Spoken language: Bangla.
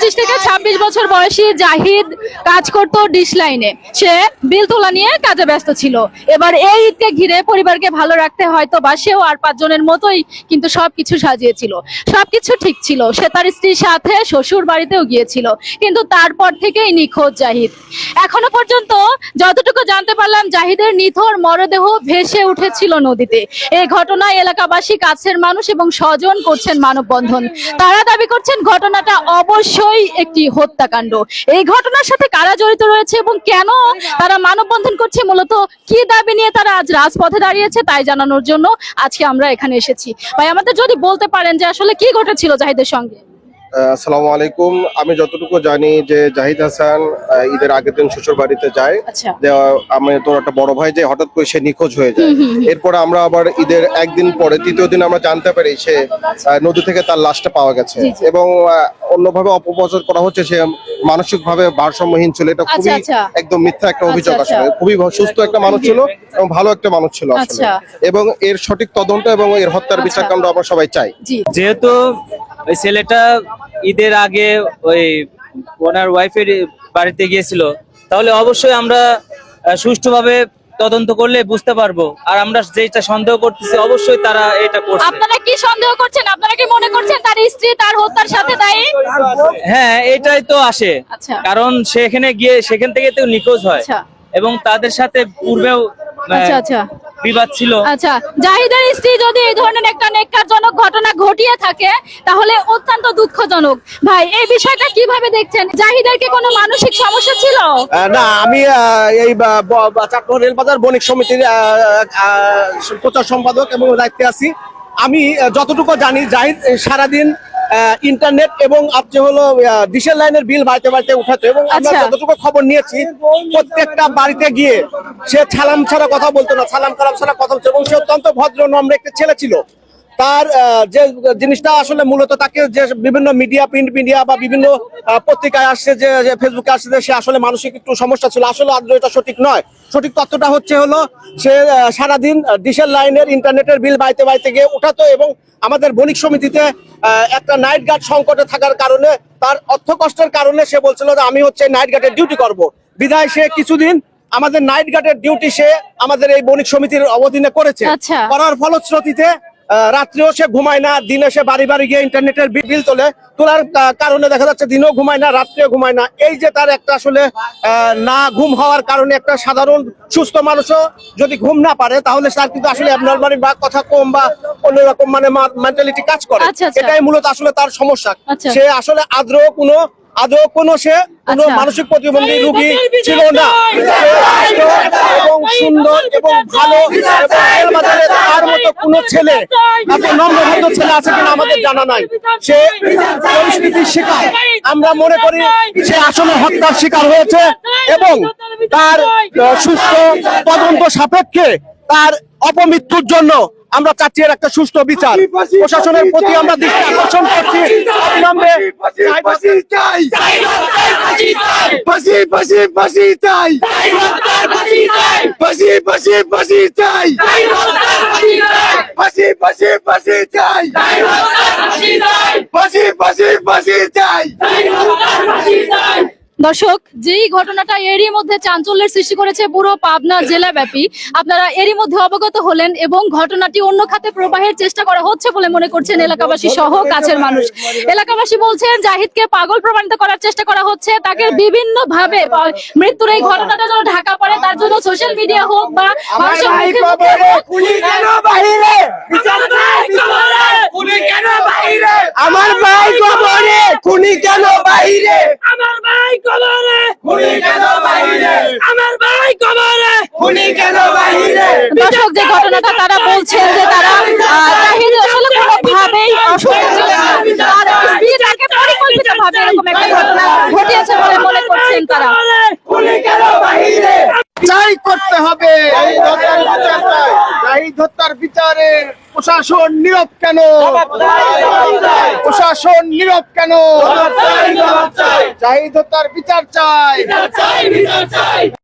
থেকে 26 বছর বয়সী জাহিদ কাজ করতো ডিশ লাইনে। সে বিল তোলা নিয়ে কাজে ব্যস্ত ছিল। এবার এই ঈদকে ঘিরে পরিবারকে ভালো রাখতে হয়তো বা সেও আর 5 জনের মতোই কিন্তু সবকিছু সাজিয়েছিল, সবকিছু ঠিক ছিল। সে তার স্ত্রীর সাথে শ্বশুর বাড়িতেও গিয়েছিল, কিন্তু তারপর থেকেই নিখোঁজ জাহিদ। এখনো পর্যন্ত যতটুকু জানতে পারলাম, জাহিদের নিথর মরদেহ ভেসে উঠেছিল নদীতে। এই ঘটনায় এলাকাবাসী, কাছের মানুষ এবং স্বজন করছেন মানববন্ধন। তারা দাবি করছেন ঘটনাটা অবশ্যই একটি হত্যাকাণ্ড। এই ঘটনার সাথে কারা জড়িত রয়েছে এবং কেন তারা মানববন্ধন করছে, মূলত কি দাবি নিয়ে তারা আজ রাজপথে দাঁড়িয়েছে, তাই জানানোর জন্য আজকে আমরা এখানে এসেছি। ভাই, আমাদের যদি বলতে পারেন যে আসলে কি ঘটেছিল জাহিদের সঙ্গে। আসসালামু আলাইকুম। আমি যতটুকু জানি যে জাহিদ হাসান ঈদের আগের দিন শ্বশুর বাড়িতে যায়। আমি তোর একটা বড় ভাই যে হঠাৎ করে সে নিখোঁজ হয়ে যায়। এরপরে আমরা আবার ঈদের একদিন পরে তৃতীয় দিন আমরা জানতে পারি সে নদী থেকে তার লাশটা পাওয়া গেছে এবং অন্যভাবে অপপ্রচার করা হচ্ছে সে মানসিক ভাবে ভারসাম্যহীন ছিল। এটা খুবই একদম মিথ্যা একটা অভিযোগ। আসলে খুবই সুস্থ একটা মানুষ ছিল এবং ভালো একটা মানুষ ছিল আসলে। এবং এর সঠিক তদন্ত এবং এর হত্যার বিচারকাণ্ড আমরা সবাই চাই। যেহেতু ওই ছেলেটা ঈদের আগে ওই ওনার ওয়াইফের বাড়িতে গিয়েছিল, তাহলে অবশ্যই আমরা সুষ্ঠুভাবে তদন্ত করলে বুঝতে পারবো। আর আমরা যেটা সন্দেহ করতেছি অবশ্যই তারা এটা করছে। আপনারা কি সন্দেহ করছেন? আপনারা কি মনে করছেন তার স্ত্রী তার হত্যার সাথে দায়ী? হ্যাঁ, এটাই তো আসে। কারণ সেখানে গিয়ে সেখান থেকে তো নিখোঁজ হয় এবং তাদের সাথে পূর্বেও বিবাদ ছিল। আচ্ছা, জাহিদের স্ত্রী যদি এই ধরনের একটা নেককারজনক ঘটনা ঘটিয়ে থাকে তাহলে অত্যন্ত দুঃখজনক। ভাই, এই বিষয়টা কিভাবে দেখছেন? জাহিদের কি কোনো মানসিক সমস্যা ছিল? না, আমি এই চাটমোহর রেলবাজার বণিক সমিতির প্রচার সম্পাদক এবং দায়িত্বে আছি। আমি যতটুকু জানি জাহিদ সারাদিন ইন্টারনেট এবং আপনি হলো ডিশের লাইনের বিল বাড়িতে বাড়িতে উঠাতো এবং আমরা যতটুকু খবর নিয়েছি প্রত্যেকটা বাড়িতে গিয়ে সে সালাম ছাড়া কথা বলতো না, সালাম কালাম ছাড়া কথা বলতো এবং সে অত্যন্ত ভদ্র নম্র একটা ছেলে ছিল। তার যে জিনিসটা আসলে মূলত তাকে যে বিভিন্ন মিডিয়া, প্রিন্ট মিডিয়া বা বিভিন্ন পত্রিকায় আসছে, যে ফেসবুকে আসছে যে সে আসলে মানসিক একটু সমস্যা ছিল, আসলে আদৌ এটা সঠিক নয়। সঠিক তথ্যটা হলো সে সারাদিন ডিশের লাইনের ইন্টারনেটের বিল বাড়িতে বাড়িতে গিয়ে উঠাতো এবং আমাদের বণিক সমিতিতে একটা নাইট গার্ড সংকটে থাকার কারণে, তার অর্থ কষ্টের কারণে সে বলছিল যে আমি হচ্ছে নাইট গার্ডের ডিউটি করব। বিধায় সে কিছুদিন আমাদের নাইট গার্ডের ডিউটি সে আমাদের এই বণিক সমিতির অধীনে করেছে। করার ফলশ্রুতিতে রাত্রেও সে ঘুমায় না, দিনে সে বাড়ি বাড়ি গিয়ে ইন্টারনেটের বিল তোলার কারণে দেখা যাচ্ছে দিনেও ঘুমায় না, রাত্রেও ঘুমায় না। এই যে তার একটা আসলে না ঘুম হওয়ার কারণে একটা সাধারণ সুস্থ মানুষও যদি ঘুম না পারে তাহলে তার কিন্তু আসলে অ্যাবনরমালি বা কথা কম বা অন্যরকম মানে মেন্টালিটি কাজ করে। এটাই মূলত আসলে তার সমস্যা। সে আসলে আদৌ কোনো সে কোনো মানসিক প্রতিবন্ধী রোগী ছিল না এবং সুন্দর এবং ভালো। তার মতো কোনো ছেলে, এত নম্রভদ্র ছেলে আছে কিনা আমাদের জানা নাই। সে পরিস্থিতির শিকার, আমরা মনে করি সে আসলে হত্যার শিকার হয়েছে এবং তার সুস্থ তদন্ত সাপেক্ষে তার অপমৃত্যুর জন্য আমরা চাচ্ছি এর একটা সুষ্ঠু বিচার। প্রশাসনের প্রতি আমরা দৃষ্টি আকর্ষণ করছি। দর্শক, যেই ঘটনাটা এরই মধ্যে চাঞ্চল্যের সৃষ্টি করেছে পুরো পাবনা জেলাব্যাপী, আপনারা এরই মধ্যে অবগত হলেন এবং ঘটনাটি অন্য খাতে প্রবাহের চেষ্টা করা হচ্ছে বলে মনে করছেন এলাকাবাসী সহ কাছের মানুষ। এলাকাবাসী বলছেন জাহিদকে পাগল প্রমাণিত করার চেষ্টা করা হচ্ছে, তাকে বিভিন্ন ভাবে মৃত্যুর এই ঘটনাটা যেন ঢাকা পড়ে তার জন্য সোশ্যাল মিডিয়া হোক বা মানুষের মুখে আমার ভাই কবরে, খুনি কেন বাইরে, আমার ভাই কবরে, খুনি কেন বাইরে, আমার ভাই কবরে, খুনি কেন বাইরে। দর্শক, যে ঘটনাটা তারা বলছেন যে তারা জাহিদ আসলে কোনোভাবেই অসুস্থ ছিল না, তার স্ত্রী তাকে পরিকল্পিতভাবে এরকম একটা ঘটনা ঘটিয়েছে বলে মনে করছেন তারা। খুনি কেন বাইরে চাই করতে হবে জাহিদ হত্যার বিচারে। প্রশাসন নীরব কেন? প্রশাসন নীরব কেন? জাহিদ হত্যার বিচার চাই।